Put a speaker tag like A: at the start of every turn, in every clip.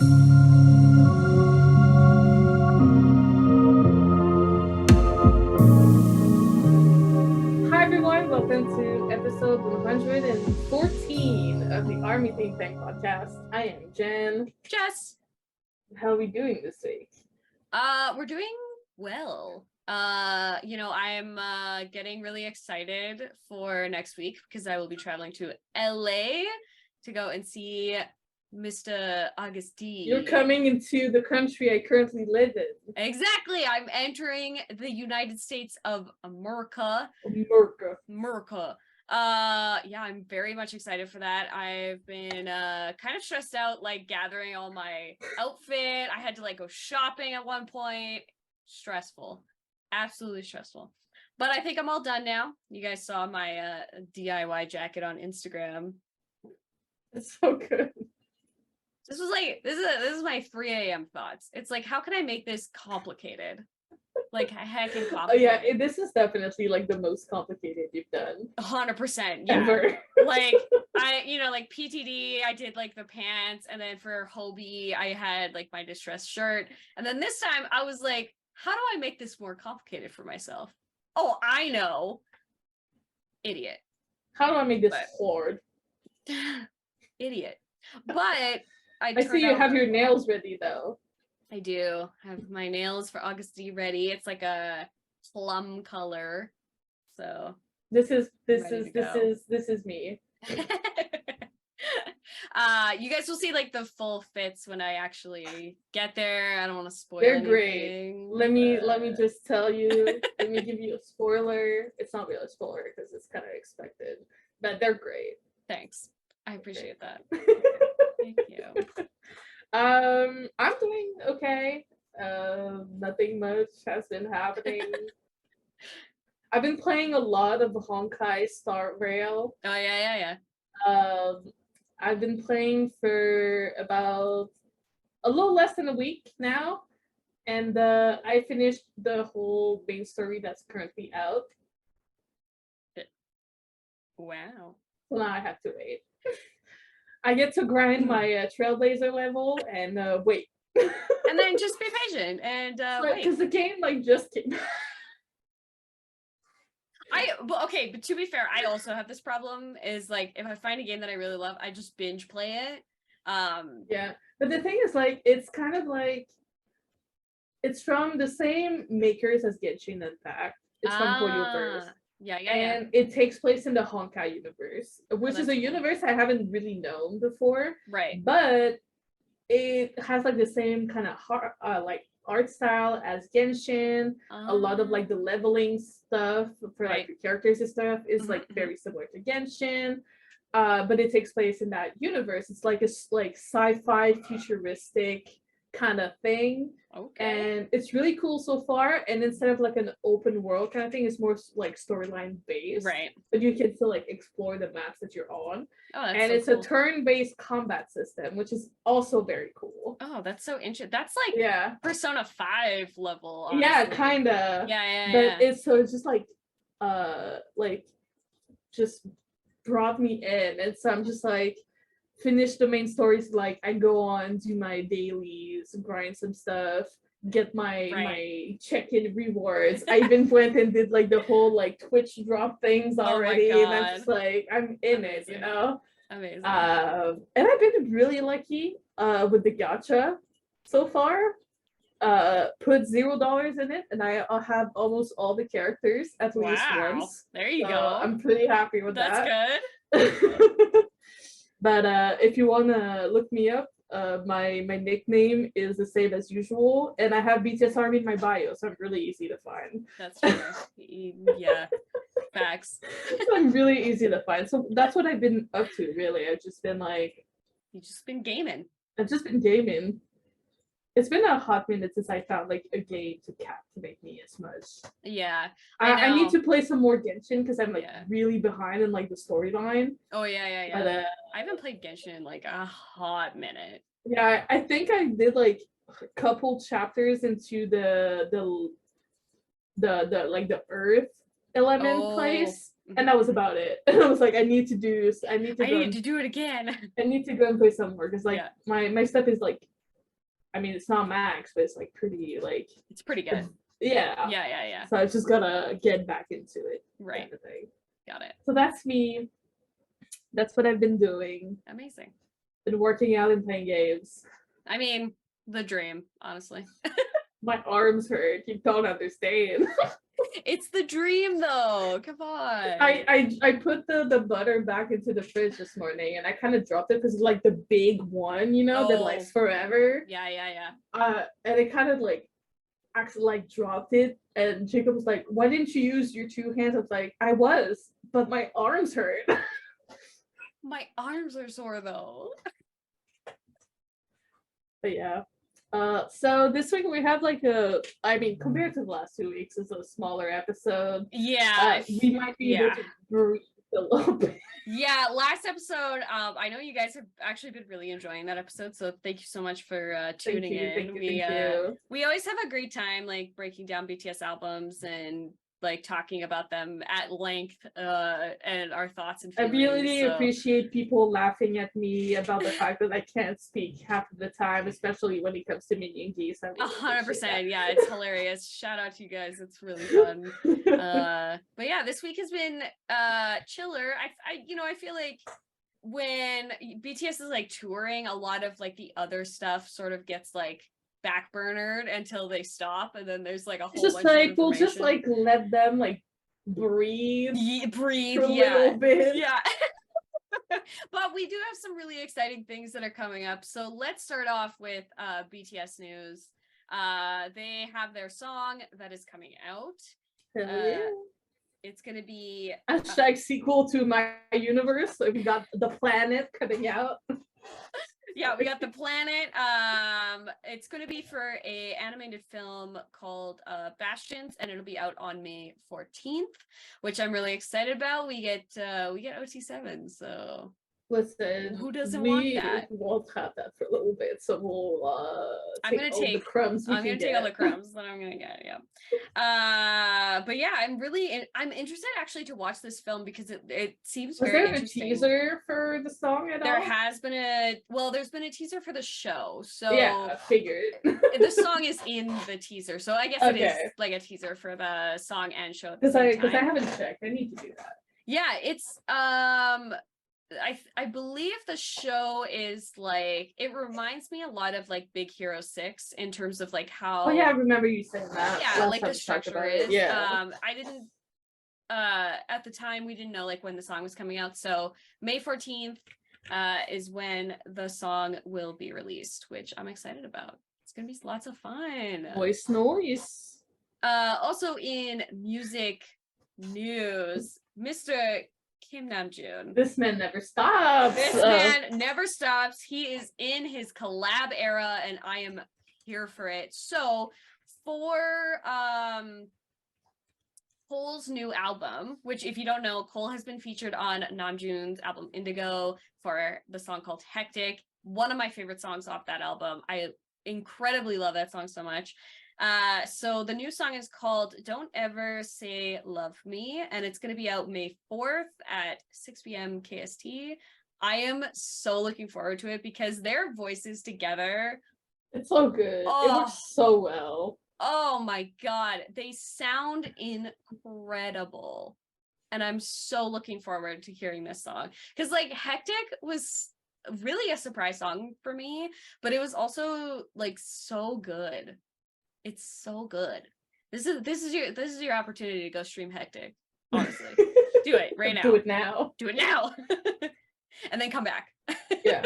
A: Hi everyone, welcome to episode 114 of the Army Think Tank podcast. I am Jen.
B: Jess.
A: How are we doing this week?
B: We're doing well. I'm getting really excited for next week because I will be traveling to LA to go and see Mr. AgustD.
A: You're coming into the country I currently live in.
B: Exactly. I'm entering the United States of America. America. Yeah, I'm very much excited for that. I've been kind of stressed out, like gathering all my outfit. I had to like go shopping at one point. Stressful. Absolutely stressful. But I think I'm all done now. You guys saw my DIY jacket on Instagram.
A: It's so good.
B: This is my 3 a.m. thoughts. It's like, how can I make this complicated? Like heckin' complicated.
A: Oh yeah, this is definitely like the most complicated you've done.
B: 100%. Yeah.
A: Ever.
B: Like like PTD, I did like the pants, and then for Hybe, I had like my distressed shirt. And then this time I was like, how do I make this more complicated for myself? Oh, I know. Idiot.
A: How do I make this hard?
B: Idiot. But
A: I see you have your nails ready though.
B: I do have my nails for AgustD ready. It's like a plum color. So
A: this is me.
B: You guys will see like the full fits when I actually get there. I don't want to spoil
A: They're
B: anything.
A: Great. Let me just tell you. Let me give you a spoiler. It's not really a spoiler because it's kind of expected, but they're great.
B: Thanks. I appreciate that. Thank you.
A: I'm doing okay. Nothing much has been happening. I've been playing a lot of Honkai Star Rail.
B: Oh yeah.
A: I've been playing for about a little less than a week now, and I finished the whole main story that's currently out.
B: Wow.
A: So now I have to wait. I get to grind my Trailblazer level and wait.
B: And then just be patient and wait.
A: Because the game like just came.
B: But to be fair, I also have this problem is like if I find a game that I really love, I just binge play it.
A: Yeah, but the thing is like it's kind of like it's from the same makers as Genshin Impact. It's from Hoyoverse.
B: Yeah.
A: And it takes place in the Honkai universe, which is a universe I haven't really known before.
B: Right.
A: But it has like the same kind of like art style as Genshin. A lot of like the leveling stuff for like the characters and stuff is like very similar to Genshin. But it takes place in that universe. It's like a sci-fi futuristic kind of thing.
B: Okay.
A: And it's really cool so far. And instead of like an open world kind of thing, it's more like storyline based.
B: Right.
A: But you can still like explore the maps that you're on.
B: Oh, that's
A: and
B: so
A: it's
B: cool.
A: A turn-based combat system, which is also very cool.
B: Oh, that's so interesting. That's like Persona 5 level. Honestly.
A: Yeah, kinda.
B: Yeah.
A: But it's just like just brought me in. And so I'm just like finish the main stories, like I go on, do my dailies, grind some stuff, get my check-in rewards. I even went and did like the whole like Twitch drop things already. And I'm just like, I'm in it, you know?
B: Amazing.
A: And I've been really lucky with the gacha so far. Put $0 in it, and I'll have almost all the characters at least once.
B: There you go.
A: I'm pretty happy with that.
B: That's good.
A: But if you wanna look me up, my nickname is the same as usual, and I have BTSARMY in my bio, so I'm really easy to find.
B: That's true. Yeah, facts.
A: I'm really easy to find, so that's what I've been up to. Really, I've just been like,
B: you've just been gaming.
A: I've just been gaming. It's been a hot minute since I found like a game to captivate me as much.
B: Yeah,
A: I need to play some more Genshin because I'm like really behind in like the storyline.
B: Oh yeah. But, I haven't played Genshin in like a hot minute.
A: Yeah, I think I did like a couple chapters into the like the Earth element place, and that was about it. And I was like, I need to do it again.
B: I need to go and play some more
A: I need to go and play some more because like my stuff is like I mean, it's not max, but it's like pretty like
B: it's pretty good.
A: Yeah. So I just gotta get back into it.
B: Right.
A: Kind of thing.
B: Got it.
A: So that's me. That's what I've been doing.
B: Amazing.
A: Been working out and playing games.
B: I mean, the dream, honestly.
A: My arms hurt. You don't understand.
B: It's the dream, though. Come on.
A: I put the butter back into the fridge this morning, and I kind of dropped it because it's like the big one, you know, that lasts forever.
B: Yeah.
A: And it kind of like actually like dropped it, and Jacob was like, "Why didn't you use your two hands?" I was like, "I was, but my arms hurt."
B: My arms are sore though.
A: But yeah. So this week we have like I mean, compared to the last 2 weeks, it's a smaller episode.
B: Yeah.
A: We might be able to breathe a little bit.
B: Yeah, last episode, I know you guys have actually been really enjoying that episode, so thank you so much for tuning in.
A: Thank you.
B: We always have a great time like breaking down BTS albums and like talking about them at length and our thoughts and feelings.
A: I really appreciate people laughing at me about the fact that I can't speak half of the time, especially when it comes to Minion Geese.
B: 100%. Yeah, it's hilarious. Shout out to you guys. It's really fun. But yeah, this week has been chiller. I feel like when BTS is like touring, a lot of like the other stuff sort of gets like backburnered until they stop, and then there's like a whole bunch of
A: we'll just like let them like breathe
B: a
A: little bit.
B: Yeah. But we do have some really exciting things that are coming up, so let's start off with BTS news. They have their song that is coming out. It's gonna be
A: # sequel to My Universe. So we got The Planet coming out.
B: Yeah, we got The Planet. It's going to be for a animated film called Bastions, and it'll be out on May 14th, which I'm really excited about. We get OT7, so
A: listen,
B: who doesn't want that?
A: We won't have that for a little bit, so we'll
B: I'm gonna take
A: all the crumbs.
B: I'm gonna take all the crumbs that I'm gonna get. Yeah. But yeah, I'm interested actually to watch this film because it seems very interesting.
A: Was there a teaser for the song at all?
B: There's been a teaser for the show. So
A: yeah, I figured.
B: The song is in the teaser, so I guess it is like a teaser for the song and show. Because
A: I haven't checked. I need to do that.
B: Yeah, it's I believe the show is like, it reminds me a lot of like Big Hero 6 in terms of like how.
A: Oh yeah, I remember you saying that.
B: Yeah, like the structure is.
A: Yeah.
B: I didn't at the time we didn't know like when the song was coming out, so May 14th is when the song will be released, which I'm excited about. It's gonna be lots of fun.
A: Noise.
B: Also in music news, Mr. Kim Namjoon.
A: This man never stops.
B: This man never stops. He is in his collab era, and I am here for it. So for Cole's new album, which if you don't know, Cole has been featured on Namjoon's album Indigo for the song called Hectic. One of my favorite songs off that album. I incredibly love that song so much. So the new song is called Don't Ever Say Love Me, and it's going to be out May 4th at 6 p.m. KST. I am so looking forward to it because their voices together.
A: It's so good. It works so well.
B: Oh my God. They sound incredible. And I'm so looking forward to hearing this song. Because like Hectic was really a surprise song for me, but it was also like so good. It's so good. This is your opportunity to go stream Hectic. Honestly, do it right now.
A: Do it now.
B: Do it now. And then come back.
A: Yeah.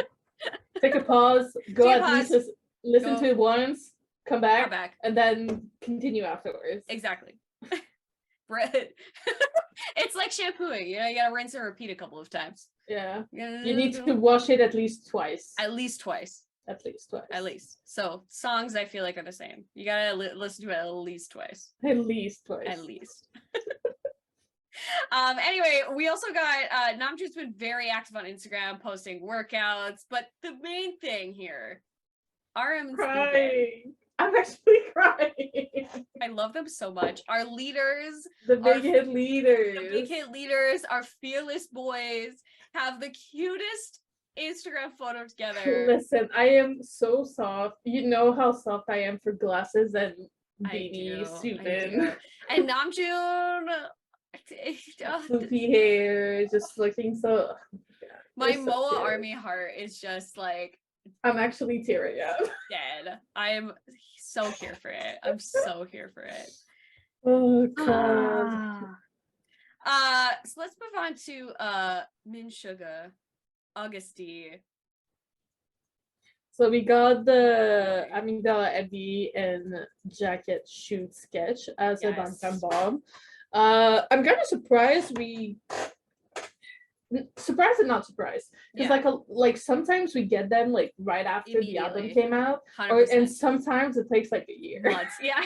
A: Take a pause. Go at least listen to it once. Come back. And then continue afterwards.
B: Exactly. Bread. It's like shampooing. You know, you gotta rinse and repeat a couple of times.
A: Yeah. You need to wash it at least twice.
B: At least twice.
A: At least twice.
B: At least. So songs I feel like are the same. You gotta listen to it at least twice.
A: At least twice.
B: At least. Anyway, we also got Namjoon's been very active on Instagram posting workouts, but the main thing here, RM's
A: crying. I'm actually crying.
B: I love them so much. Our leaders,
A: the big hit leaders,
B: our fearless boys have the cutest Instagram photo together.
A: Listen, I am so soft. You know how soft I am for glasses and beanie, Subin.
B: And Namjoon,
A: Floopy hair, just looking so. Oh my
B: my
A: so
B: MOA
A: cute.
B: army heart is just like
A: I'm actually tearing up.
B: dead. I'm so here for it. I'm so here for it.
A: Oh god.
B: So let's move on to Min Suga, AgustD.
A: So we got the AMYGDALA Eddie and jacket shoot sketch as a Bangtan bomb. I'm kind of surprised surprised and not surprised because like sometimes we get them like right after the album came out, and sometimes it takes like a year.
B: Months. Yeah.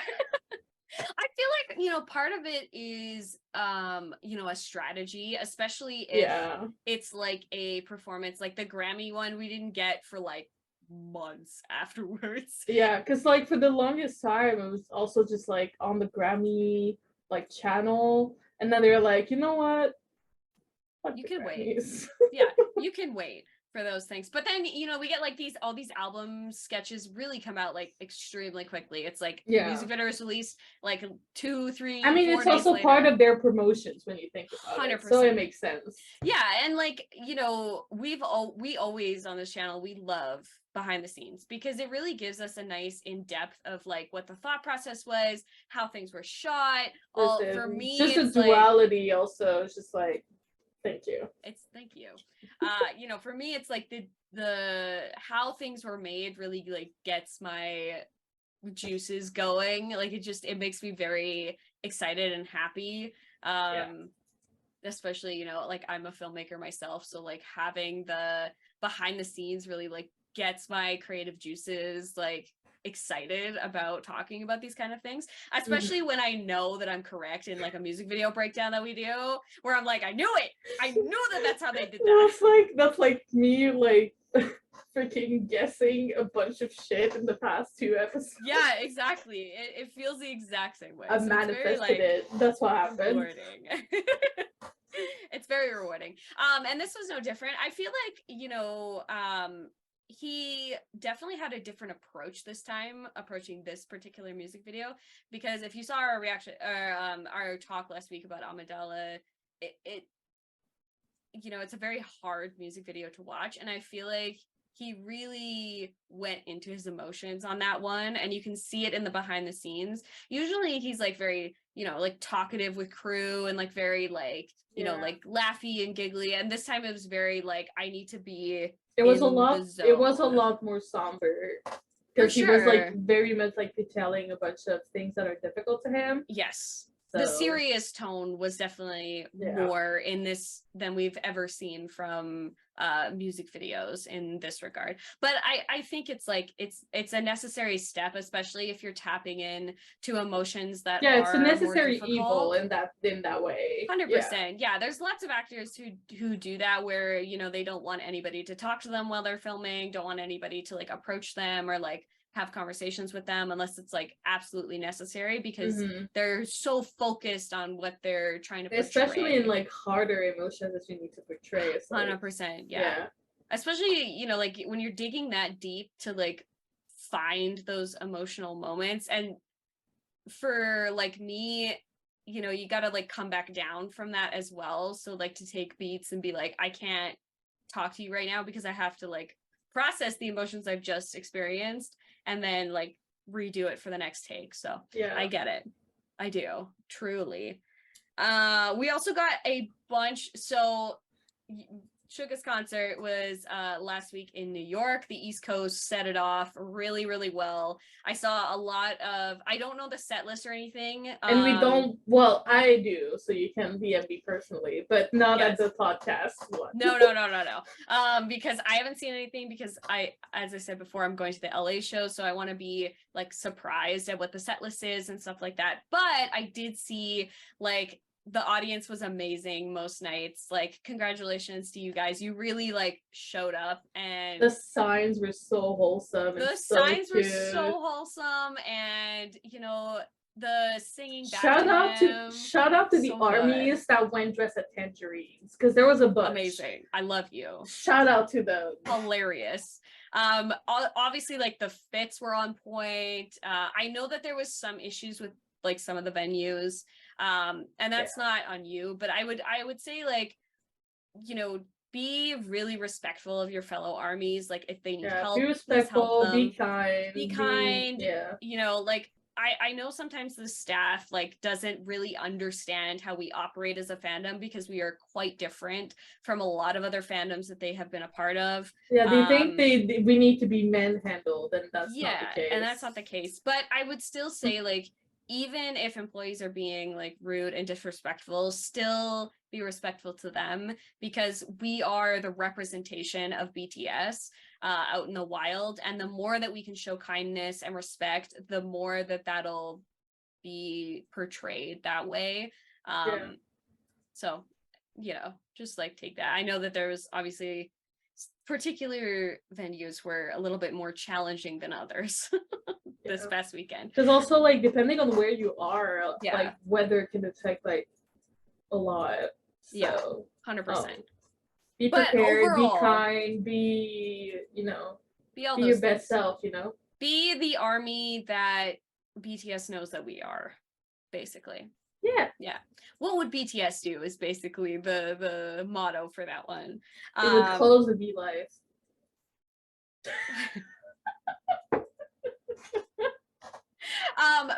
B: I feel like part of it is a strategy, especially if it's like a performance like the Grammy one we didn't get for like months afterwards.
A: Yeah, because like for the longest time it was also just like on the Grammy like channel, and then they were like, you know what?
B: You can wait. Yeah, you can wait for those things. But then, we get like all these album sketches really come out like extremely quickly. It's like music videos released like 2, 3.
A: I mean,
B: 4
A: it's
B: days
A: also
B: later.
A: part of their promotions when you think about
B: 100%.
A: it. So it makes sense.
B: Yeah, and like, we always on this channel, we love behind the scenes because it really gives us a nice in-depth of like what the thought process was, how things were shot. For me,
A: just a duality also. It's just like thank you.
B: Thank you. For me, it's like the how things were made really like gets my juices going. Like it makes me very excited and happy. Especially, like I'm a filmmaker myself, so like having the behind the scenes really like gets my creative juices like excited about talking about these kind of things, especially when I know that I'm correct in like a music video breakdown that we do where I'm like, I knew that's how they did that.
A: That's like me like freaking guessing a bunch of shit in the past 2 episodes.
B: Yeah, exactly. It feels the exact same way.
A: I manifested it. That's what happened.
B: It's very rewarding. And this was no different. I feel like, he definitely had a different approach this time approaching this particular music video, because if you saw our reaction or our talk last week about AMYGDALA, it's a very hard music video to watch, and I feel like he really went into his emotions on that one, and you can see it in the behind the scenes. Usually he's like very like talkative with crew and like very like like laughy and giggly, and this time it was very like I need to be
A: it was a lot more somber because he was like very much like detailing a bunch of things that are difficult to him.
B: Yes. So. The serious tone was definitely more in this than we've ever seen from music videos in this regard. But I think it's like it's a necessary step, especially if you're tapping in to emotions that are
A: it's a necessary
B: more
A: evil in that way.
B: 100%. Yeah, there's lots of actors who do that where they don't want anybody to talk to them while they're filming, don't want anybody to like approach them or like have conversations with them unless it's like absolutely necessary, because they're so focused on what they're trying to portray.
A: Especially in like harder emotions that you need to portray. It's like,
B: 100%. Yeah. Especially, like when you're digging that deep to like find those emotional moments. And for like me, you gotta like come back down from that as well. So like to take beats and be like, I can't talk to you right now because I have to like process the emotions I've just experienced and then like redo it for the next take. So I get it. I do, truly. We also got a bunch. So Suga's concert was last week in New York. The East Coast set it off really, really well. I saw a lot of, I don't know the set list or anything.
A: And we don't, well, I do, so you can DM me personally, but not at the podcast one.
B: No. Because I haven't seen anything because as I said before, I'm going to the LA show, so I want to be like surprised at what the set list is and stuff like that. But I did see like the audience was amazing most nights. Like, congratulations to you guys. You really like showed up, and
A: the signs were so wholesome.
B: The signs were so wholesome, and the singing back
A: shout out to the
B: so
A: armies that went dressed as tangerines, because there was a bunch.
B: Amazing. I love you.
A: Shout out to them.
B: Hilarious. Obviously, like the fits were on point. I know that there was some issues with like some of the venues, and that's not on you, but I would say, like, you know, be really respectful of your fellow armies. Like, if they need help,
A: be respectful, be kind,
B: you know, like, I know sometimes the staff like doesn't really understand how we operate as a fandom, because we are quite different from a lot of other fandoms that they have been a part of.
A: Yeah, they think we need to be manhandled, and that's not the case.
B: And that's not the case. But I would still say, like, even if employees are being like rude and disrespectful, still be respectful to them, because we are the representation of BTS out in the wild. And the more that we can show kindness and respect, the more that that'll be portrayed that way. So, you know, just like take that. I know that there was obviously particular venues were a little bit more challenging than others this past weekend.
A: Because also, like, depending on where you are, like, weather can affect like a lot. So,
B: 100%.
A: Be prepared, overall, be kind, be, you know, be your best self, you know?
B: Be the army that BTS knows that we are, basically. Yeah. What would BTS do is basically the motto for that one.
A: It would close the Beehive.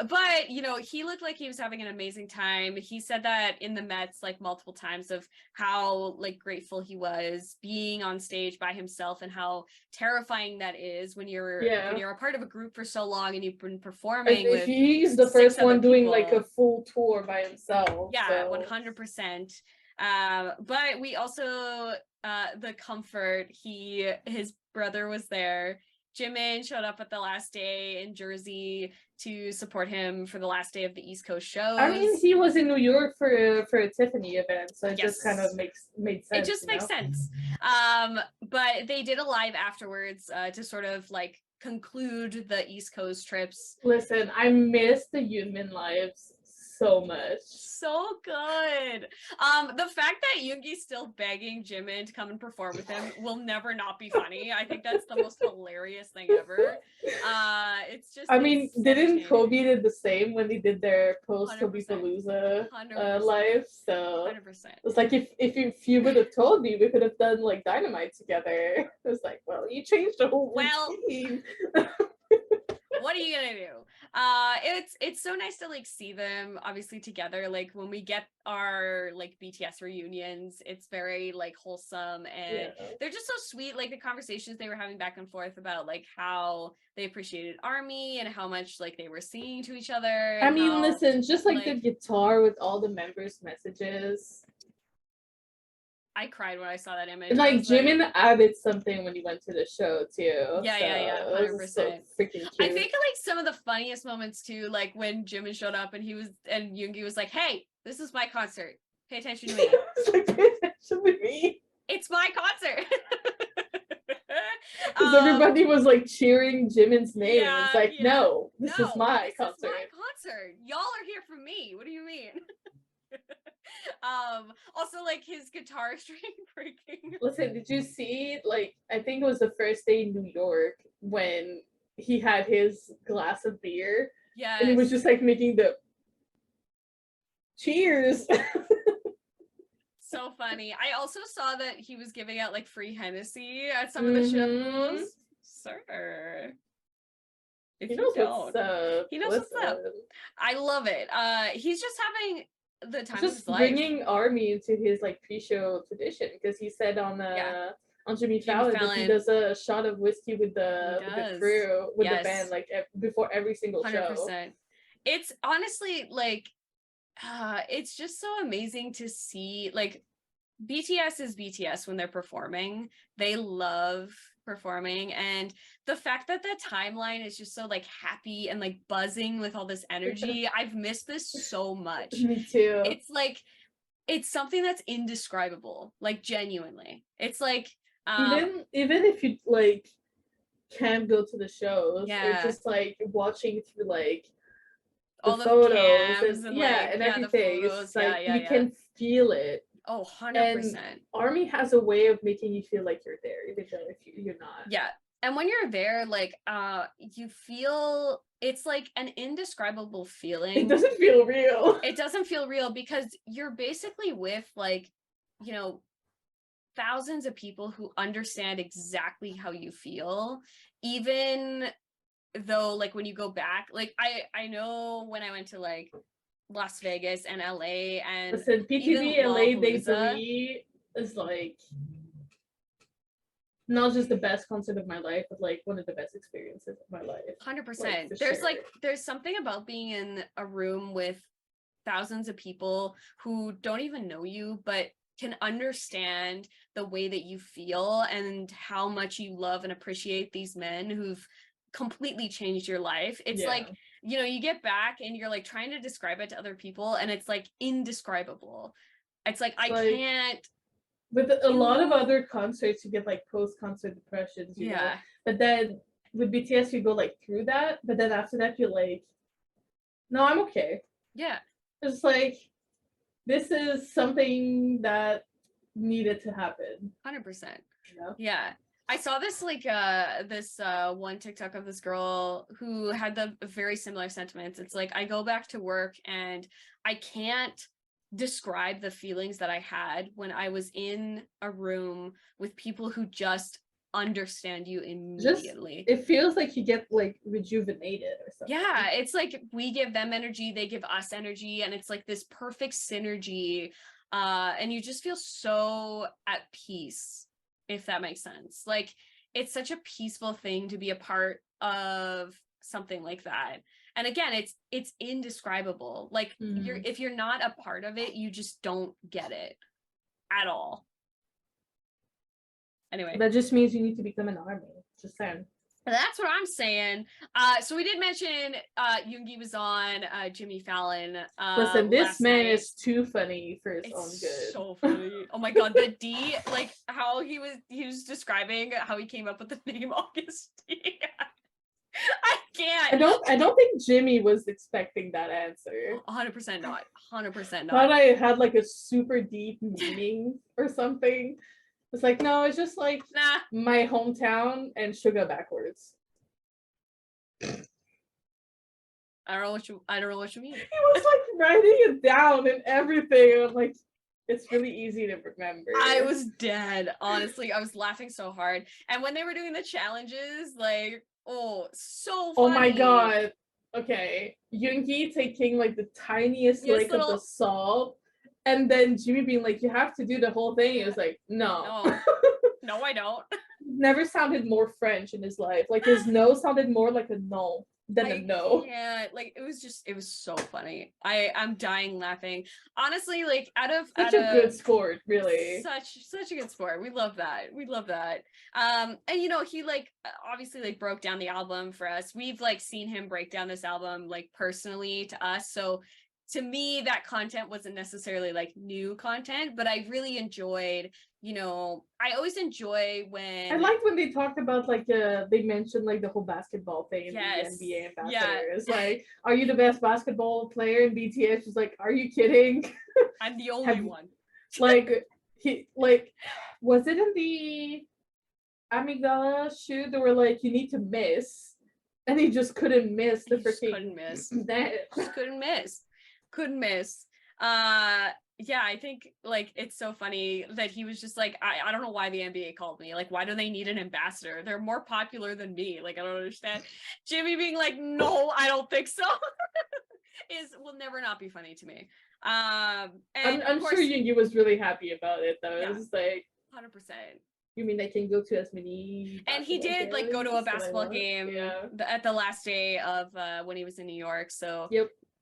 B: But, you know, he looked like he was having an amazing time. He said that in the Mets, like, multiple times, of how, like, grateful he was being on stage by himself, and how terrifying that is when you're a part of a group for so long and you've been performing with
A: he's the first one doing like a full tour by himself.
B: 100%. But we also the comfort, his brother was there. Jimin showed up at the last day in Jersey to support him for the last day of the East Coast shows.
A: I mean, he was in New York for a Tiffany event, so it just kind of made sense.
B: It just makes sense. But they did a live afterwards to sort of like conclude the East Coast trips.
A: Listen, I miss the Jimin lives so much.
B: So good. The fact that Yoongi's still begging Jimin to come and perform with him will never not be funny. I think that's the most hilarious thing ever. It's just,
A: I mean, didn't Kobe did the same when they did their post Kobe Palooza live? So
B: 100%.
A: It's like, if you would have told me, we could have done like Dynamite together. It was like, well, you changed the whole routine.
B: What are you gonna do? It's so nice to like see them obviously together. Like when we get our like BTS reunions, it's very like wholesome, and they're just so sweet. Like the conversations they were having back and forth about like how they appreciated ARMY and how much like they were singing to each other.
A: I mean, listen, just like the guitar with all the members' messages.
B: I cried when I saw that image.
A: And like Jimin added something when he went to the show too.
B: Yeah, 100%.
A: So freaking cute.
B: I think like some of the funniest moments too, like when Jimin showed up and Yoongi was like, "Hey, this is my concert. Pay attention to me."
A: Like, pay attention to me.
B: It's my concert.
A: Because everybody was like cheering Jimin's name. It's like, no, this is my concert.
B: This is my concert. Y'all are here for me. What do you mean? Also like his guitar string breaking.
A: Listen, did you see, like, I think it was the first day in New York when he had his glass of beer.
B: Yeah.
A: And he was just like making the cheers.
B: So funny. I also saw that he was giving out like free Hennessy at some of the shows. Sir.
A: He knows what's up.
B: He knows what's up. I love it. He's just having the time of his life.
A: Bringing ARMY into his like pre-show tradition, because he said on Jimmy Fallon that he does a shot of whiskey with the crew, with the band, like before every single 100%. Show.
B: It's honestly like it's just so amazing to see. Like BTS is BTS when they're performing. They love performing, and the fact that the timeline is just so like happy and like buzzing with all this energy, I've missed this so much.
A: Me too.
B: It's like it's something that's indescribable, like genuinely. It's like
A: even if you like can't go to the shows, it's just like watching through like
B: all the
A: photos
B: cams and
A: yeah,
B: like,
A: and
B: yeah, the
A: everything.
B: photos.
A: It's like
B: Yeah,
A: you can feel it.
B: Oh,
A: And
B: 100%.
A: ARMY has a way of making you feel like you're there, even though if you're not.
B: Yeah. And when you're there, like, you feel, it's like an indescribable feeling.
A: It doesn't feel real.
B: It doesn't feel real because you're basically with, like, you know, thousands of people who understand exactly how you feel, even though, like, when you go back, like, I know when I went to, like, Las Vegas and LA and
A: Listen, PTV LA Day 3 is like not just the best concert of my life, but like one of the best experiences of my life.
B: 100%.
A: Like,
B: there's
A: sure.
B: like there's something about being in a room with thousands of people who don't even know you but can understand the way that you feel and how much you love and appreciate these men who've completely changed your life. It's like, you know, you get back and you're like trying to describe it to other people and it's like indescribable. It's like, I can't.
A: With a lot of other concerts, you get like post-concert depressions, you know? But then with BTS, you go like through that, but then after that, you're like, no, I'm okay.
B: Yeah.
A: It's like, this is something that needed to happen.
B: 100%.
A: You know?
B: Yeah. I saw this like this one TikTok of this girl who had the very similar sentiments. It's like, I go back to work and I can't describe the feelings that I had when I was in a room with people who just understand you immediately.
A: It feels like you get like rejuvenated or something.
B: Yeah, it's like we give them energy, they give us energy, and it's like this perfect synergy. And you just feel so at peace, if that makes sense. Like, it's such a peaceful thing to be a part of something like that. And again, it's indescribable. Like, if you're not a part of it, you just don't get it at all. Anyway,
A: that just means you need to become an army. Just saying.
B: That's what I'm saying. So we did mention Yoongi was on Jimmy Fallon.
A: Listen, this man
B: night.
A: is too funny for his own good.
B: So funny. Oh my god, the D, like how he was describing how he came up with the name AgustD. I can't.
A: I don't think Jimmy was expecting that answer.
B: 100% not. 100% not.
A: Thought I had like a super deep meaning or something. It's like, no, it's just like my hometown and Suga backwards.
B: I don't know what you mean.
A: He was like writing it down and everything. I'm like, it's really easy to remember.
B: I was dead. Honestly, I was laughing so hard. And when they were doing the challenges, like, oh, so funny.
A: Oh my god. Okay. Yoongi taking like the tiniest lick of the salt. And then Jimmy being like, you have to do the whole thing. It was like, no.
B: No, I don't.
A: Never sounded more French in his life. Like his no sounded more like a no than a no.
B: Yeah, like it was so funny. I'm dying laughing. Honestly, like
A: such a good sport, really.
B: Such a good sport. We love that. And you know, he like obviously like broke down the album for us. We've like seen him break down this album like personally to us. So to me, that content wasn't necessarily like new content, but I really enjoyed, you know, I always enjoy when...
A: I liked when they talked about like, they mentioned like the whole basketball thing in the NBA ambassadors. Like, are you the best basketball player in BTS? She's like, are you kidding?
B: I'm the only one.
A: Like, was it in the AMYGDALA shoot? They were like, you need to miss. And he just couldn't miss the freaking...
B: couldn't miss.
A: Just
B: couldn't miss. Yeah, I think like it's so funny that he was just like, I don't know why the NBA called me. Like, why do they need an ambassador? They're more popular than me. Like, I don't understand. Jimmy being like, no, I don't think so. will never not be funny to me. And
A: I'm sure Yoongi was really happy about it though.
B: Yeah,
A: it was like
B: 100%.
A: You mean I can go to as many?
B: And he did like go to a basketball game at the last day of when he was in New York. So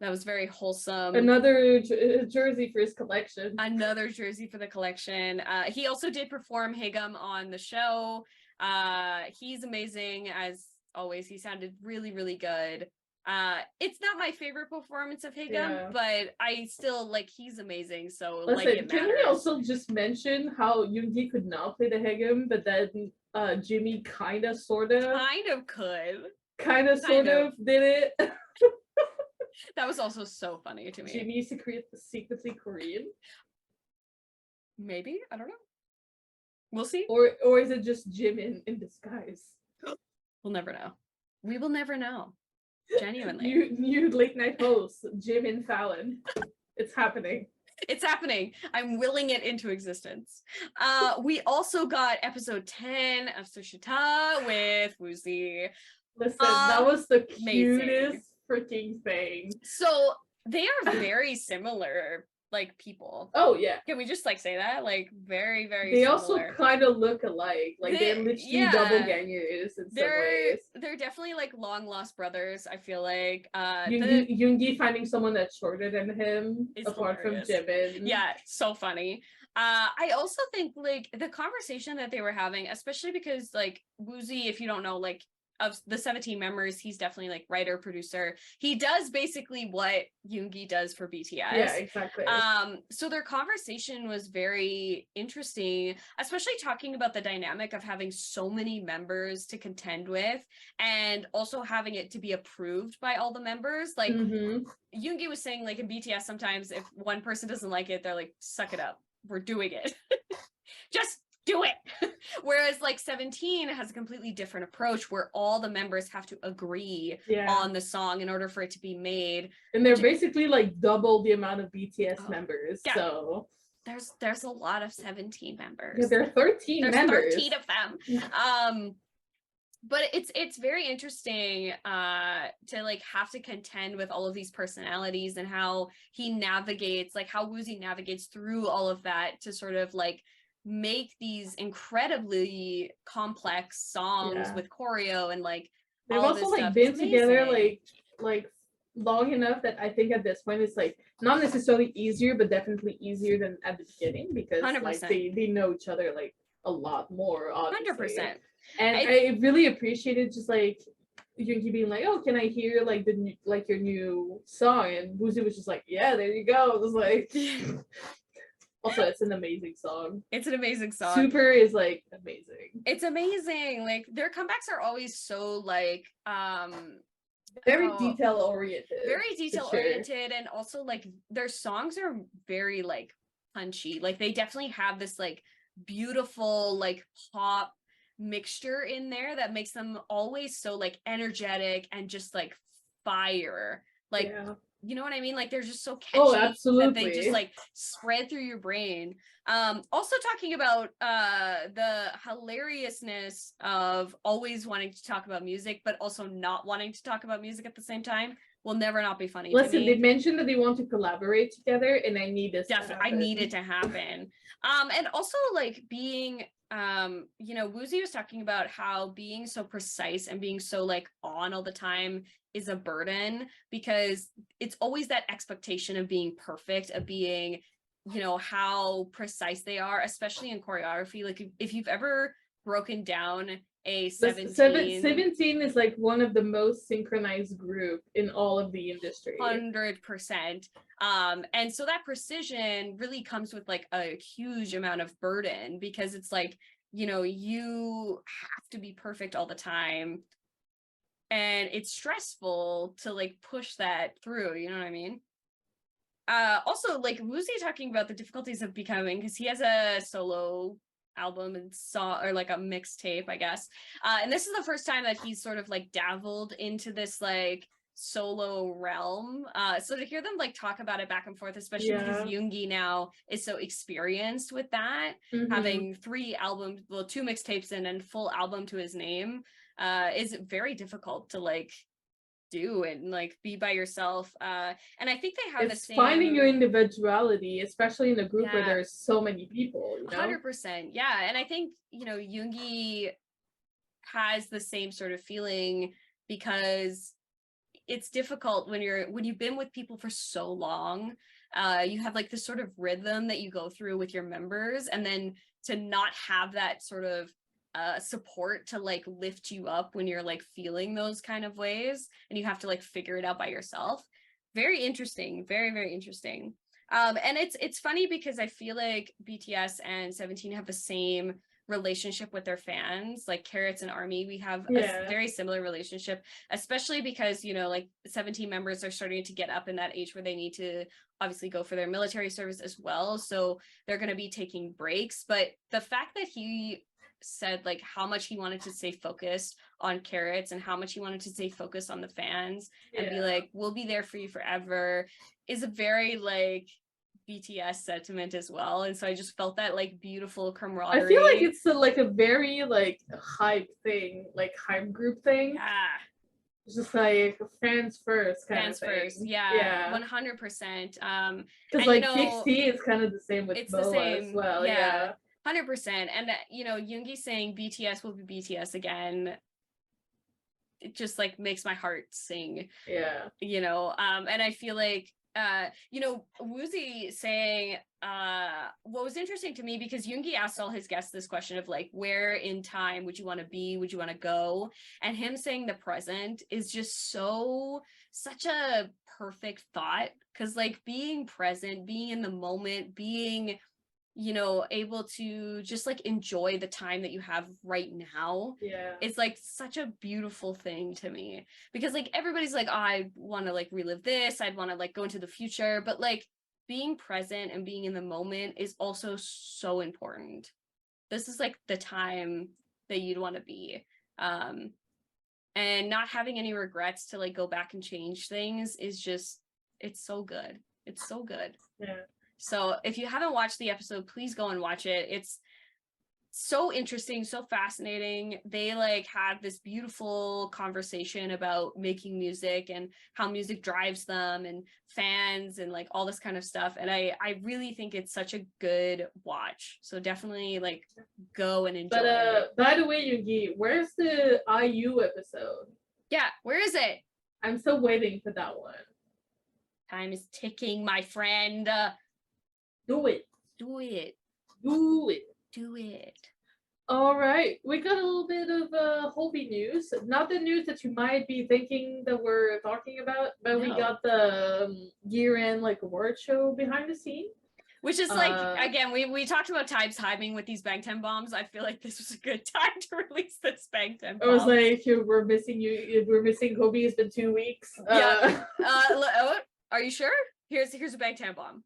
B: that was very wholesome.
A: Another jersey for his collection.
B: Another jersey for the collection. He also did perform Haegeum on the show. He's amazing as always. He sounded really, really good. It's not my favorite performance of Haegeum, but I still like he's amazing. So
A: listen,
B: like it matters.
A: Can we also just mention how Yoongi could not play the Haegeum, but then Jimmy kind of did it.
B: That was also so funny to me.
A: Jimmy secretly Korean?
B: Maybe, I don't know. We'll see.
A: Or is it just Jimin in disguise?
B: We'll never know. We will never know. Genuinely.
A: New late night host, Jimin Fallon. It's happening.
B: It's happening. I'm willing it into existence. We also got episode 10 of Sushita with WOOZI.
A: Listen, that was the cutest freaking thing.
B: So they are very similar, like, people.
A: Oh yeah.
B: Can we just like say that? Like, very, very
A: They
B: similar.
A: Also kind of look alike. Like they're literally doppelgangers in some ways.
B: They're definitely like long lost brothers, I feel like.
A: Yoongi finding someone that's shorter than him, apart
B: hilarious.
A: from Jimin.
B: Yeah, so funny. I also think like the conversation that they were having, especially because like WOOZI, if you don't know, like of the 17 members, he's definitely like writer, producer. He does basically what Yoongi does for BTS.
A: Yeah, exactly.
B: So their conversation was very interesting, especially talking about the dynamic of having so many members to contend with and also having it to be approved by all the members. Like Yoongi was saying, like in BTS, sometimes if one person doesn't like it, they're like, suck it up, we're doing it. Just do it. Whereas like 17 has a completely different approach where all the members have to agree on the song in order for it to be made.
A: And they're basically like double the amount of BTS members.
B: Yeah.
A: So
B: there's a lot of 17 members.
A: Yeah, there are 13 members.
B: 13 of them. But it's very interesting to like have to contend with all of these personalities and how he navigates, like how WOOZI navigates through all of that to sort of like make these incredibly complex songs with choreo and like
A: they've also like been together like long enough that I think at this point it's like not necessarily easier but definitely easier than at the beginning because 100%. Like they know each other like a lot more obviously.
B: 100%.
A: And I really appreciated just like Yoongi being like, oh, can I hear like your new song? And WOOZI was just like, yeah, there you go. It was like also, it's an amazing song.
B: It's an amazing song.
A: Super is like amazing.
B: It's amazing. Like their comebacks are always so like
A: very detail oriented.
B: Very detail oriented, and also like their songs are very like punchy. Like they definitely have this like beautiful like pop mixture in there that makes them always so like energetic and just like fire. Like you know what I mean? Like they're just so catchy that they just like spread through your brain. Also talking about the hilariousness of always wanting to talk about music, but also not wanting to talk about music at the same time will never not be funny.
A: Listen, they mentioned that they want to collaborate together, and I need this.
B: Definitely, I need it to happen. And also like being you know, WOOZI was talking about how being so precise and being so like on all the time is a burden because it's always that expectation of being perfect, of being, you know, how precise they are, especially in choreography. Like if you've ever broken down a 17
A: is like one of the most synchronized group in all of the industry.
B: 100%. And so that precision really comes with like a huge amount of burden because it's like, you know, you have to be perfect all the time. And it's stressful to like push that through, you know what I mean? Also, like WOOZI talking about the difficulties of becoming, because he has a solo album and song or like a mixtape, I guess. And this is the first time that he's sort of like dabbled into this like solo realm. So to hear them like talk about it back and forth, especially because Yoongi now is so experienced with that, having 3 albums, well, 2 mixtapes and full album to his name, is very difficult to like do and like be by yourself. And I think they have the same
A: finding your individuality, especially in a group where there's so many people, you know?
B: 100%. Yeah. And I think, you know, Yoongi has the same sort of feeling because it's difficult when you've been with people for so long. You have like this sort of rhythm that you go through with your members, and then to not have that sort of support to like lift you up when you're like feeling those kind of ways and you have to like figure it out by yourself. Very interesting. Very, very interesting. And it's funny because I feel like BTS and 17 have the same relationship with their fans, like Carrots and ARMY. We have a very similar relationship, especially because, you know, like 17 members are starting to get up in that age where they need to obviously go for their military service as well. So they're going to be taking breaks. But the fact that he said like how much he wanted to stay focused on Carrots and how much he wanted to stay focused on the fans and be like, we'll be there for you forever, is a very like BTS sentiment as well. And so I just felt that like beautiful camaraderie.
A: I feel like it's like a very like Hybe thing, like Hybe group thing.
B: Yeah.
A: It's just like fans first kind of thing.
B: First, yeah. 100%.
A: Because like TXT is kind of the same with BoA as well. Yeah.
B: 100%. And you know, Yoongi saying BTS will be BTS again, it just like makes my heart sing.
A: Yeah.
B: You know, and I feel like you know, WOOZI saying what was interesting to me, because Yoongi asked all his guests this question of like, where in time would you want to be, would you want to go, and him saying the present is just such a perfect thought, because like being present, being in the moment, being, you know, able to just like enjoy the time that you have right now.
A: Yeah.
B: It's like such a beautiful thing to me, because like everybody's like, oh, I want to like relive this, I'd want to like go into the future, but like being present and being in the moment is also so important. This is like the time that you'd want to be. And not having any regrets to like go back and change things is just, it's so good. It's so good.
A: Yeah.
B: So if you haven't watched the episode, please go and watch it. It's so interesting, so fascinating. They like have this beautiful conversation about making music and how music drives them and fans and like all this kind of stuff. And I really think it's such a good watch. So definitely like go and enjoy it.
A: By the way, Yoongi, where's the IU episode?
B: Yeah, where is it?
A: I'm still waiting for that one.
B: Time is ticking, my friend.
A: Do it.
B: Do it.
A: Do it.
B: Do it.
A: All right, we got a little bit of Hybe news. Not the news that you might be thinking that we're talking about, but we got the year-end like award show behind the scene.
B: Which is like, again, we talked about types hybing with these Bangtan bombs. I feel like this was a good time to release this Bangtan bomb.
A: I was like, we're missing you. We're missing Hybe. It's been 2 weeks.
B: Yeah. Are you sure? Here's a Bangtan bomb.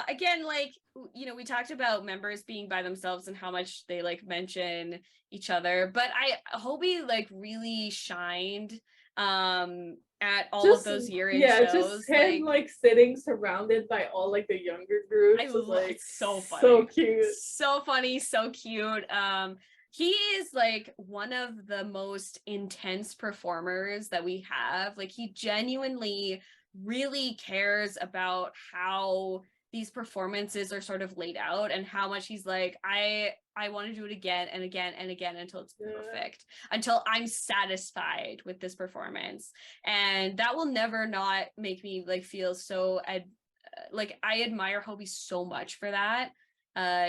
B: Again, like, you know, we talked about members being by themselves and how much they like mention each other, but Hybe like really shined at all of those year-end shows.
A: Just him like sitting surrounded by all like the younger groups.
B: I love
A: like,
B: it's so funny,
A: so cute,
B: so funny, so cute. He is like one of the most intense performers that we have. Like he genuinely really cares about how these performances are sort of laid out and how much he's like, I want to do it again and again and again until it's perfect, until I'm satisfied with this performance. And that will never not make me like feel so like I admire Hybe so much for that.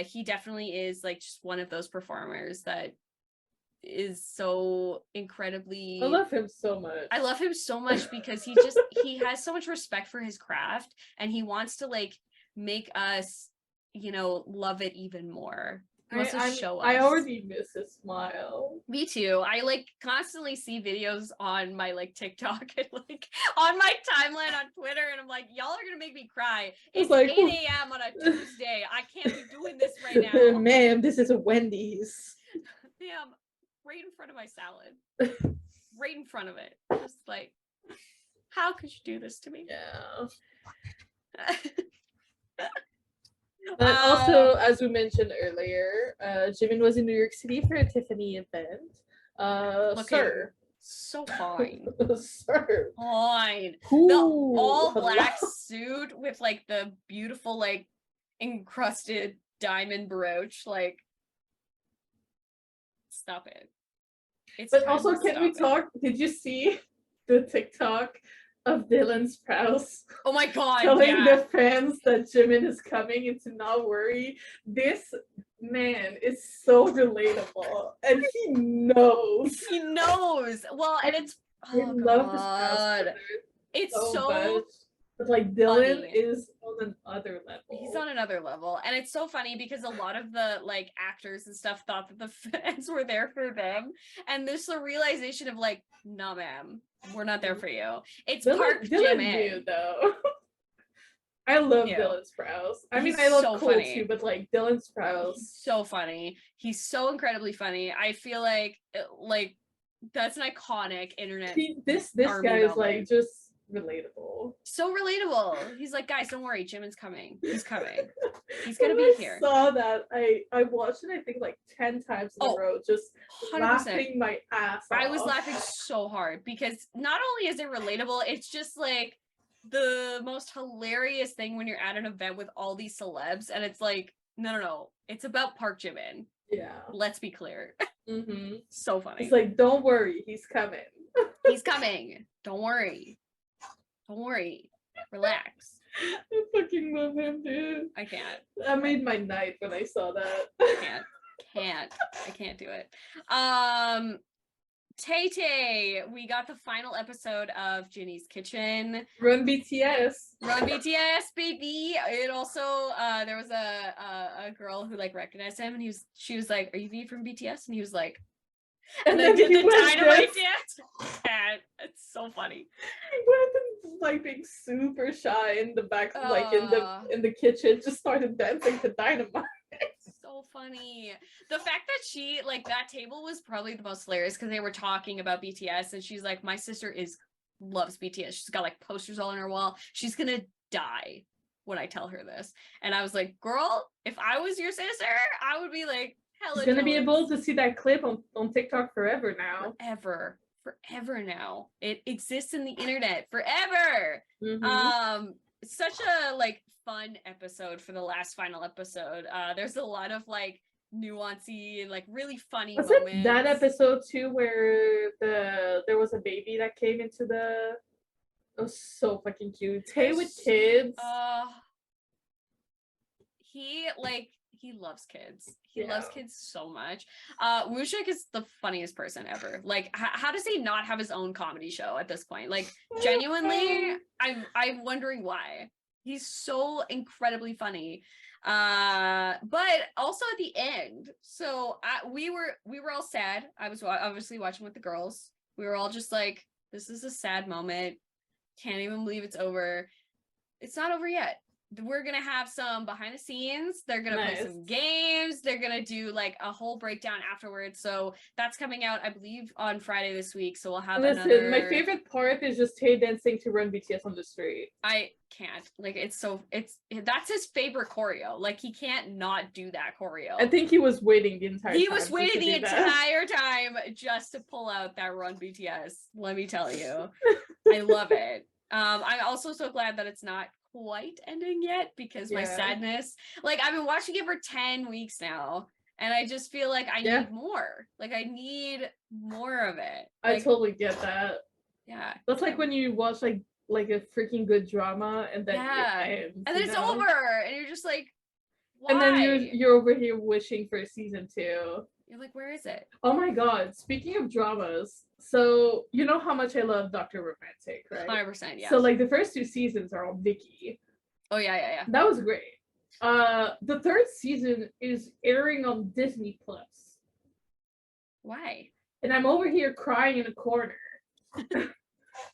B: He definitely is like just one of those performers that is so incredibly,
A: I love him so much.
B: I love him so much because he has so much respect for his craft, and he wants to like make us, you know, love it even more. He wants to show us.
A: I already miss his smile.
B: Me too. I like constantly see videos on my like TikTok and like on my timeline on Twitter, and I'm like, y'all are gonna make me cry. It's like 8 a.m. on a Tuesday. I can't be doing this right now.
A: Ma'am, this is a Wendy's.
B: Damn, right in front of my salad. Right in front of it. Just like, how could you do this to me?
A: Yeah. But also, as we mentioned earlier, Jimin was in New York City for a Tiffany event. Sir.
B: So fine.
A: Sir.
B: Fine.
A: Ooh,
B: the all black suit with like the beautiful like encrusted diamond brooch. Like, stop it.
A: But also, can we talk? Did you see the TikTok of Dylan Sprouse?
B: Oh my god,
A: telling the fans that Jimin is coming and to not worry. This man is so relatable, and he knows.
B: He knows. Well, and it's
A: I love the Sprouse brothers
B: it's
A: so
B: so
A: much. But like Dylan
B: funny.
A: is on another level.
B: He's on another level, and it's so funny because a lot of the like actors and stuff thought that the fans were there for them, and there's the realization of like, no, ma'am, we're not there for you. It's Park
A: Dylan
B: Jimin.
A: knew though. I love Dylan Sprouse. I mean, I love so Cole too, but like Dylan Sprouse,
B: he's so funny. He's so incredibly funny. I feel like that's an iconic internet.
A: This guy is like just relatable.
B: So relatable. He's like, guys, don't worry, Jimin's coming. He's coming. He's gonna be here.
A: I saw that. I watched it, I think, like 10 times in a row, just 100%. Laughing my ass off.
B: I was laughing so hard because not only is it relatable, it's just like the most hilarious thing when you're at an event with all these celebs, and it's like, no, it's about Park Jimin.
A: Yeah.
B: Let's be clear.
A: Mm-hmm.
B: So funny.
A: It's like, don't worry, he's coming.
B: He's coming. Don't worry. Don't worry. Relax.
A: I fucking love him, dude.
B: I can't.
A: That made my night when I saw that.
B: I can't do it. Tay, we got the final episode of Jinny's Kitchen.
A: Run BTS.
B: Run BTS, baby. It also there was a girl who like recognized him, and she was like, "Are you V from BTS?" And he was like, and then did the dynamite dance. And it's so funny.
A: He went and like being super shy in the back, like in the kitchen, just started dancing to Dynamite.
B: So funny. The fact that she like that table was probably the most hilarious because they were talking about BTS, and she's like, my sister loves BTS. She's got like posters all on her wall. She's gonna die when I tell her this. And I was like, girl, if I was your sister, I would be like, hella.
A: She's gonna be able to see that clip on TikTok forever now.
B: Forever now. It exists in the internet forever.
A: Mm-hmm.
B: Such a like fun episode for the last final episode. There's a lot of like nuancy and like really funny moments.
A: It that episode too where there was a baby that came into the. It was so fucking cute. Tay with kids.
B: He loves kids. He loves kids so much. Wooshik is the funniest person ever. Like, how does he not have his own comedy show at this point? Like, genuinely, I'm wondering why. He's so incredibly funny. But also at the end, so we were all sad. I was obviously watching with the girls. We were all just like, this is a sad moment. Can't even believe it's over. It's not over yet. We're gonna have some behind the scenes. They're gonna play some games. They're gonna do like a whole breakdown afterwards. So that's coming out, I believe, on Friday this week. So we'll have another.
A: My favorite part is just Tay dancing to Run BTS on the street.
B: I can't. Like, that's his favorite choreo. Like, he can't not do that choreo.
A: I think he was waiting the entire time.
B: He was waiting the entire time just to pull out that Run BTS. Let me tell you. I love it. I'm also so glad that it's not quite ending yet because my sadness, like, I've been watching it for 10 weeks now, and I just feel like I need more. Like, I need more of it. Like,
A: I totally get that.
B: Yeah.
A: That's like when you watch like a freaking good drama and then it ends,
B: and then it's over and you're just like, why?
A: And then you're over here wishing for season 2.
B: You're like, where is it?
A: Oh my god, speaking of dramas, so you know how much I love Dr. Romantic, right?
B: 100%, yeah.
A: So like the first 2 seasons are on Vicky.
B: Oh yeah.
A: That was great. The 3rd season is airing on Disney Plus.
B: Why?
A: And I'm over here crying in a corner.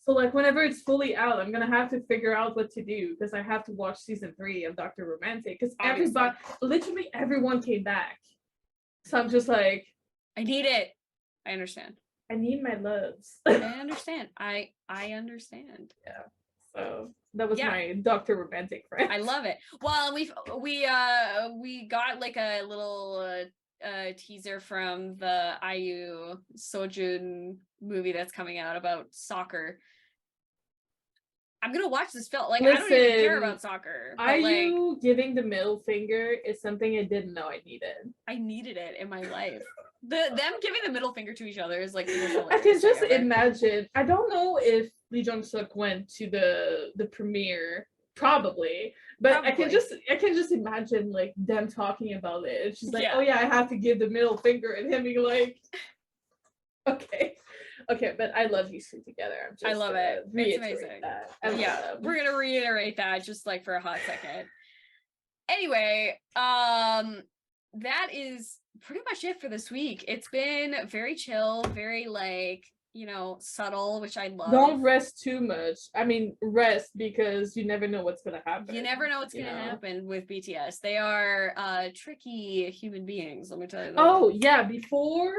A: So like whenever it's fully out, I'm gonna have to figure out what to do because I have to watch season 3 of Dr. Romantic because literally everyone came back. So I'm just like,
B: I need it. I understand.
A: I need my loves.
B: I understand. I understand.
A: Yeah. So that was my Dr. Romantic friend.
B: I love it. Well, we got like a little teaser from the IU Sojun movie that's coming out about soccer. I'm gonna watch this film. Like, listen, I don't even care about soccer.
A: IU giving the middle finger is something I didn't know I needed.
B: I needed it in my life. Them giving the middle finger to each other is like the most
A: hilarious. I can just imagine. I don't know if Lee Jung Suk went to the premiere, probably, but I can just imagine like them talking about it. She's like, oh yeah, I have to give the middle finger, and him being like, okay. Okay, but I love these two together. I'm just
B: I love it. It's
A: reiterate
B: amazing.
A: that.
B: Yeah, we're gonna reiterate that just like for a hot second. Anyway, that is pretty much it for this week. It's been very chill, very like, you know, subtle, which I love.
A: Don't rest too much. I mean, rest because you never know what's gonna happen.
B: You never know what's gonna happen with BTS. They are tricky human beings, let me tell you that.
A: Oh yeah, before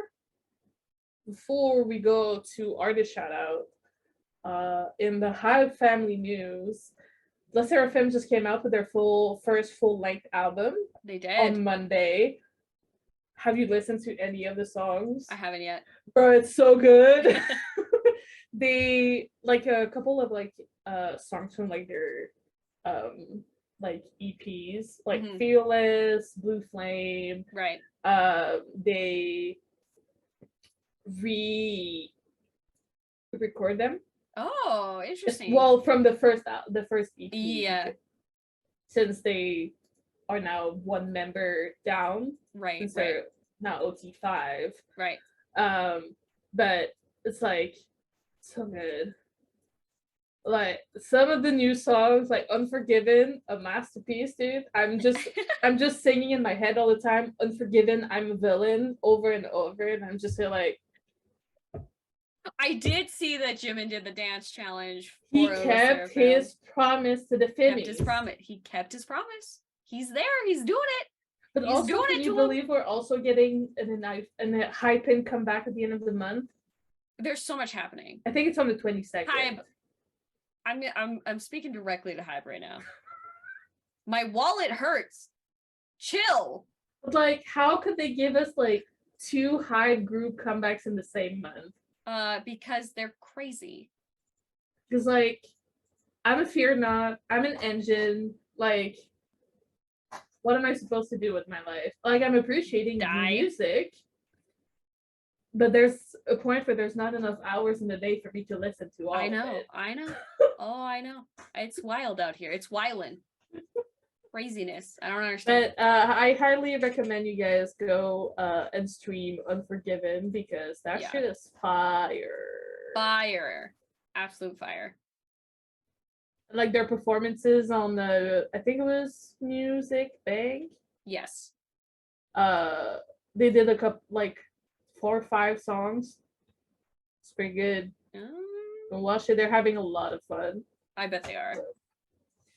A: we go to artist shout out, in the Hybe family news, La Seraphim just came out with their first full-length album.
B: They did
A: on Monday. Have you listened to any of the songs?
B: I haven't yet.
A: Bro, it's so good. They like a couple of like songs from like their like EPs, like Fearless, Blue Flame.
B: Right.
A: They record them.
B: Oh, interesting.
A: Well, from the first EP.
B: Yeah.
A: Since they are now one member down.
B: Right.
A: Since they're now OT5.
B: Right.
A: But it's like so good. Like some of the new songs, like Unforgiven, a masterpiece, dude. I'm just singing in my head all the time. Unforgiven, I'm a villain, over and over, and I'm just like.
B: I did see that Jimin did the dance challenge.
A: He kept his promise to the Finnies.
B: He kept his promise. He's there. He's doing it.
A: But he's also, can you believe we're also getting a Hybe comeback at the end of the month?
B: There's so much happening.
A: I think it's on the 22nd.
B: Hybe, I'm speaking directly to Hybe right now. My wallet hurts. Chill.
A: But like, how could they give us like 2 Hybe group comebacks in the same month?
B: Because they're crazy.
A: Because like, I'm a Fear Not, I'm an Engine, like, what am I supposed to do with my life? Like, I'm appreciating music, but there's a point where there's not enough hours in the day for me to listen to all of it.
B: I know. Oh, I know. It's wild out here. It's wildin'. Craziness. I don't understand.
A: But I highly recommend you guys go and stream Unforgiven because that shit is fire.
B: Fire. Absolute fire.
A: Like their performances on the, I think it was Music Bank.
B: Yes.
A: They did a couple, like 4 or 5 songs. It's pretty good. Go watch it. They're having a lot of fun.
B: I bet they are.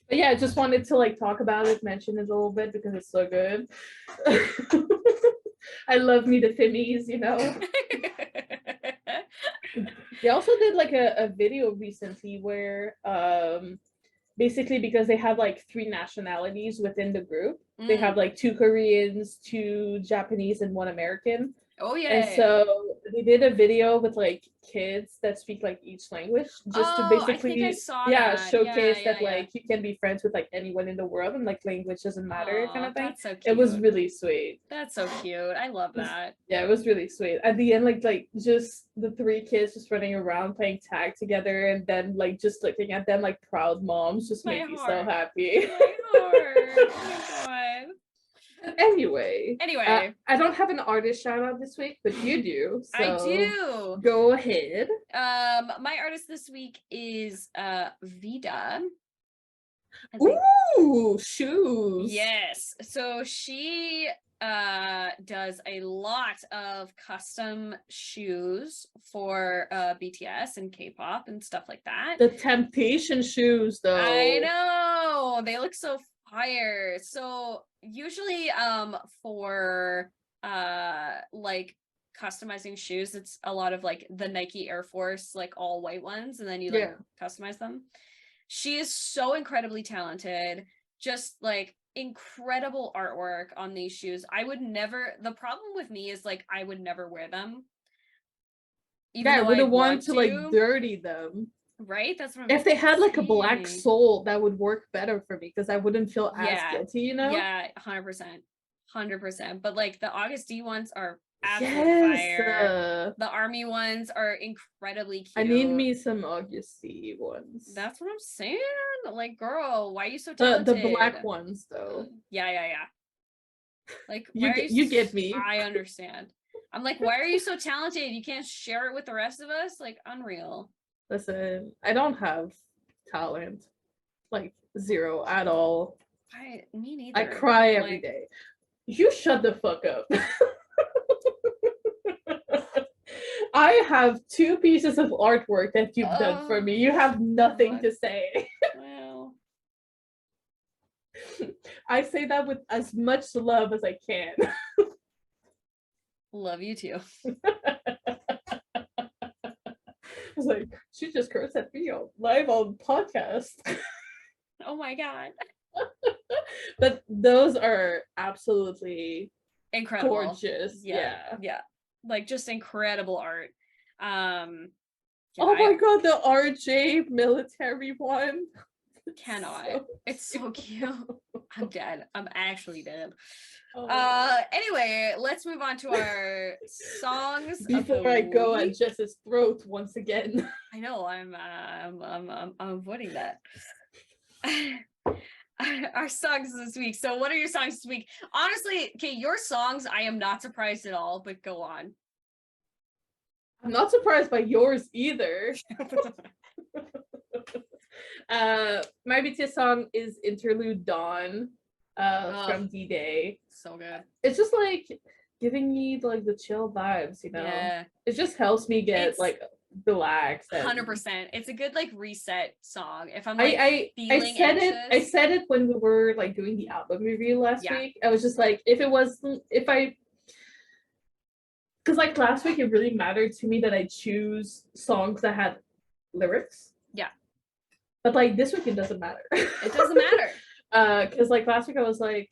A: But yeah, I just wanted to like talk about it, mention it a little bit because it's so good. I love me the Finnies, you know. They also did like a video recently where basically because they have like 3 nationalities within the group. They have like 2 Koreans, 2 Japanese, and 1 American.
B: Oh yeah.
A: And so they did a video with like kids that speak like each language, just to basically showcase that like you can be friends with like anyone in the world and like language doesn't matter kind of thing.
B: That's so cute.
A: It was really sweet.
B: That's so cute. I love that.
A: Yeah, it was really sweet. At the end, like just the 3 kids just running around playing tag together, and then like just looking at them like proud moms just made me so happy.
B: My heart. Oh my god.
A: Anyway,
B: I
A: don't have an artist shout out this week, but you do. So
B: I do.
A: Go ahead.
B: My artist this week is Vida.
A: Ooh, shoes.
B: Yes. So she does a lot of custom shoes for BTS and K-pop and stuff like that.
A: The Temptation shoes, though.
B: I know. They look so fire. So usually for like customizing shoes, it's a lot of like the Nike Air Force, like all white ones, and then you like customize them. She is so incredibly talented, just like incredible artwork on these shoes. I would never, the problem with me is like I would never wear them.
A: I wouldn't want to like dirty them.
B: Right? That's what I'm
A: If they had like a black sole, that would work better for me because I wouldn't feel as guilty, you know?
B: Yeah, 100%. 100%. But like the AgustD ones are absolute fire. The ARMY ones are incredibly cute.
A: I need me some AgustD ones.
B: That's what I'm saying. Like, girl, why are you so talented?
A: The black ones, though.
B: Yeah. Like,
A: you get me.
B: I understand. I'm like, why are you so talented? You can't share it with the rest of us? Like, unreal.
A: Listen, I don't have talent. Like, zero at all.
B: Me neither.
A: I cry every day. You shut the fuck up. I have 2 pieces of artwork that you've done for me. You have nothing to say.
B: Well,
A: I say that with as much love as I can.
B: love you too.
A: I was like, she just cursed at me live on podcast.
B: Oh my god.
A: But those are absolutely
B: incredible.
A: Gorgeous. Yeah.
B: Like just incredible art.
A: Oh my god, the RJ military one.
B: Cannot. It's so cute. I'm dead. I'm actually dead.
A: Oh.
B: Anyway, let's move on to our songs
A: before I go at Jess's throat once again.
B: I know, I'm avoiding that. Our songs this week. So what are your songs this week? Honestly, okay, your songs, I am not surprised at all, but go on.
A: I'm not surprised by yours either. My BTS song is Interlude Dawn from D-Day.
B: So good.
A: It's just like giving me like the chill vibes, you know?
B: Yeah.
A: It just helps me get like relaxed.
B: 100%. It's a good like reset song. If I'm
A: like I said
B: anxious.
A: I said it when we were like doing the album review last week. I was just like, because like last week it really mattered to me that I choose songs that had lyrics.
B: Yeah.
A: But like this week it doesn't matter.
B: It doesn't matter.
A: Because like last week I was like,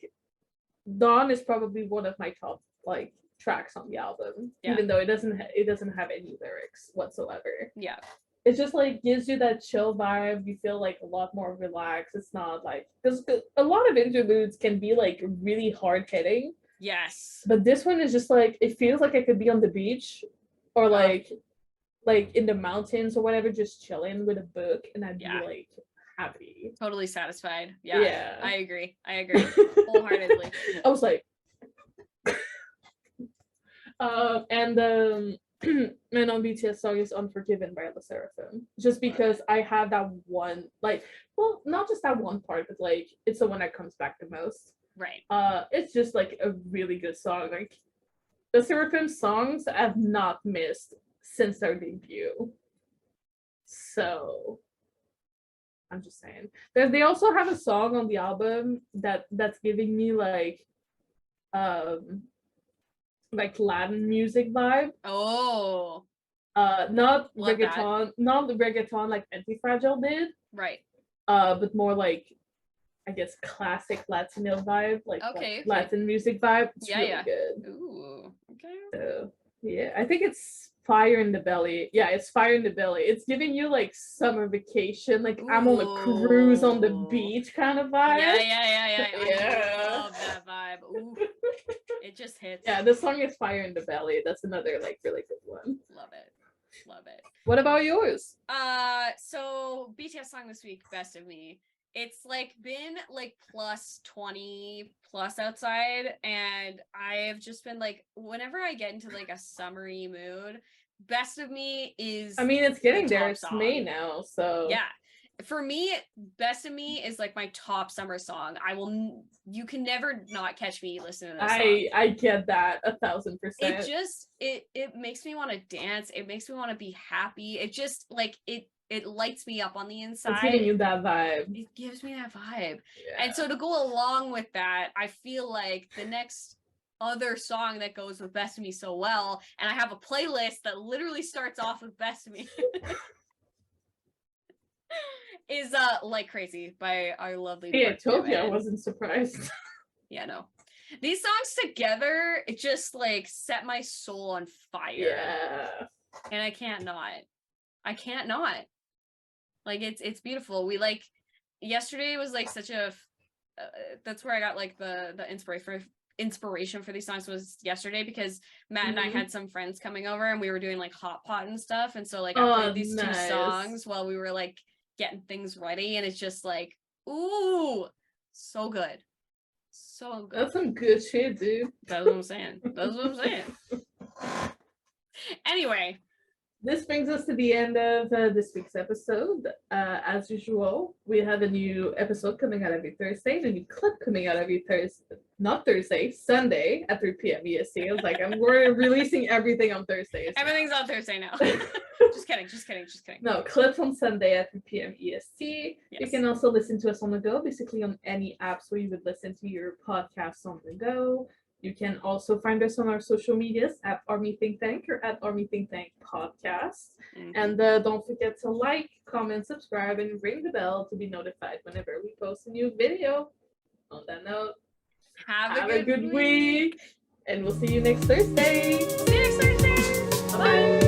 A: Dawn is probably one of my top like tracks on the album, even though it doesn't have any lyrics whatsoever.
B: Yeah.
A: It just like gives you that chill vibe. You feel like a lot more relaxed. It's not like, because a lot of interludes can be like really hard hitting.
B: Yes.
A: But this one is just like, it feels like I could be on the beach or like in the mountains or whatever, just chilling with a book, and I'd be like happy.
B: Totally satisfied. Yeah. I agree wholeheartedly.
A: I was like and on BTS song is Unforgiven by La Seraphim, just because I have that one, like, well, not just that one part, but like it's the one that comes back the most.
B: Right.
A: It's just like a really good song. Like the Seraphim songs I've not missed since their debut. So I'm just saying. They also have a song on the album that's giving me like Latin music vibe.
B: Oh.
A: Not the reggaeton like Anti-Fragile did.
B: Right.
A: But more like, I guess, classic Latino vibe, like Latin music vibe. It's really good.
B: Ooh. Okay.
A: So yeah, I think it's Fire in the Belly. Yeah, it's Fire in the Belly. It's giving you like summer vacation, like I'm on a cruise on the beach kind of vibe.
B: Yeah. I love that vibe. Ooh. It just hits.
A: Yeah, the song is Fire in the Belly. That's another like really good one.
B: Love it.
A: What about yours?
B: So BTS song this week, Best of Me. It's like been like plus 20 plus outside, and I've just been like, whenever I get into like a summery mood, Best of Me is,
A: I mean, it's getting there. It's May now, so
B: yeah. For me, Best of Me is like my top summer song. You can never not catch me listening to this song.
A: I get that 1,000%.
B: It just it makes me want to dance. It makes me want to be happy. It just like it lights me up on the inside.
A: It's giving you that vibe.
B: It gives me that vibe. Yeah. And so to go along with that, I feel like the next other song that goes with Best of Me so well, and I have a playlist that literally starts off with Best of Me, is Like Crazy by our lovely
A: I told you I wasn't surprised.
B: Yeah, no. These songs together, it just like set my soul on fire.
A: Yeah.
B: And I can't not. Like it's beautiful. We like, yesterday was like such a that's where I got like the inspiration for these songs was yesterday, because Matt and I had some friends coming over and we were doing like hot pot and stuff, and so like I played these 2 songs while we were like getting things ready, and it's just like, ooh, so good. So good.
A: That's some good shit, dude.
B: That's what I'm saying. Anyway.
A: This brings us to the end of this week's episode. As usual, we have a new episode coming out every Thursday, and a new clip coming out every Sunday at 3 p.m. EST. I was like, we're releasing everything on Thursdays.
B: Everything's on Thursday now. Just kidding.
A: No, clips on Sunday at 3 p.m. EST.
B: Yes.
A: You can also listen to us on the go, basically on any apps where you would listen to your podcasts on the go. You can also find us on our social medias at Army Think Tank or at Army Think Tank Podcast. Mm-hmm. And don't forget to like, comment, subscribe, and ring the bell to be notified whenever we post a new video. On that note, have a good week. And we'll see you next Thursday.
B: See you next Thursday.
A: Bye.